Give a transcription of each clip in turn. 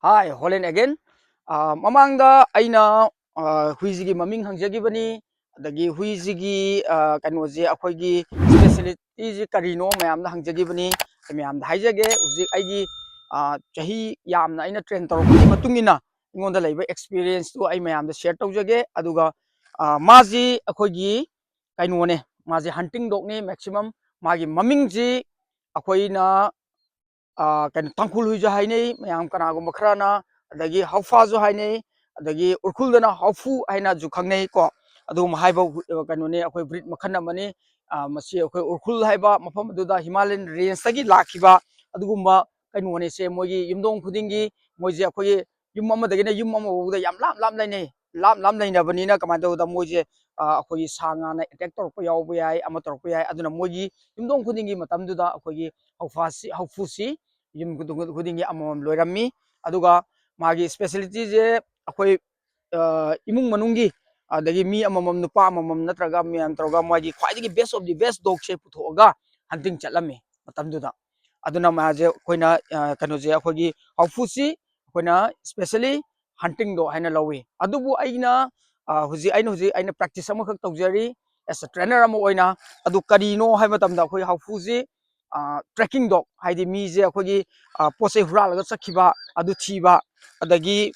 Hi, Holland again. Mamangda aina huizigi maming hangjagibani adagi huizigi kanoje akhoi specialty ji karino mayamda hangjagibani mayamda haijage uzik aigi chahi yamna aina train tawrokki matungina ingonda laiba experience to ai mayamda share tawjage aduga maji akhoi kainone maji hunting dog ni maximum magi mamingji akhoi kan tangkul huja hainei mayam kanagum bakhrana adagi haufa jo hainei adagi urkuldana haufu haina ju khangnei ko adum haiba kanone akoi breed makhan amani masi akoi urkul haiba mafam aduda himalayan range tagi lakhiba adugumba kanone se mogi yumdong khudingi moje akoi yum amadagina yum amawuda yam lam lainei lam lainabanina kamanda uda moje akoi sanga na attack torpa yawba yai ama torpa yai aduna mogi yumdong khudingi matamduda akoi haufusi yum khudingi amam loirami aduga magi specialty je akoi imung manungi adagi mi amamam nupa amamam natraga mi am troga magi khwaidagi best of the best dog she puthoga hunting chatlami matamduda aduna maje koina kanoje akhogi haufusi koina specially hunting do haina lawi adubu aina huji aina practice amakhak tawjari as a trainer ama oina adu karino hai matamda akhoi haufuji tracking dog haidi mi je akhoi pose huralaga chakhiba adu thiba adagi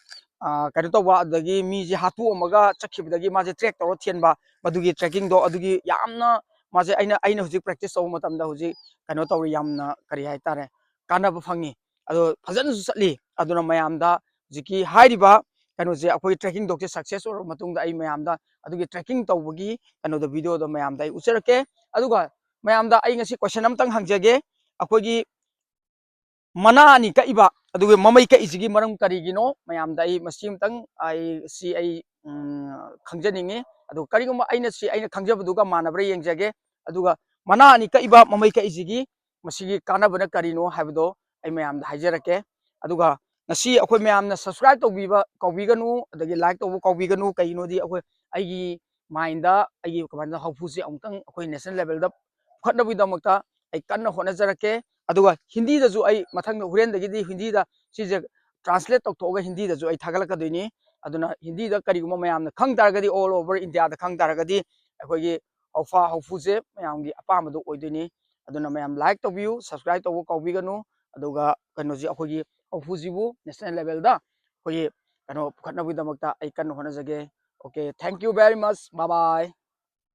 kano tawba adagi mi je hatu amaga chakhibadagi maje track tawra thienba madugi tracking dog adugi yamna maje aina huji practice taw matamda huji kano tawri yamna kari haitare kanaba phangi ado phajana su chatli aduna mayamda jiki hairiba kano je akoi tracking dog je success or matungda ai mayamda adugi tracking tawbagi kano da video da mayamda ai ucherake aduga mayamda ai ngasi question amtang hangjage akogi mana ni ka iba aduge mamai ka isigi maram karigino mayamda ai masimtang ai si ai khangjaningi adu kariguma aina khangjabduga manabra yengjage aduga mana ni ka iba mamai ka isigi masigi kanabana karino habdo ai mayamda haijarake aduga ngasi akoi mayamna subscribe tawbiba kawbiganu adagi like tawbu kawbiganu kainodi akoi aigi mainda aigi kamanda haufusi amtang akoi national level da khatnabidamata ai kanna honajarake aduga hindi da ju ai mathang huren dagidi hindi da sije translate tawthoga hindi da ju ai thagalakadoini aduna hindi da kariguma mayamna khang taragadi all over india da khang taragadi akogi haufa haufuse mayamgi apamadu oidoini aduna mayam like tawbiu subscribe tawbu kawbiganu aduga kanoji akogi haufujibu national level da akogi kano khatnabidamakta ai kanna honajage okay thank you very much bye bye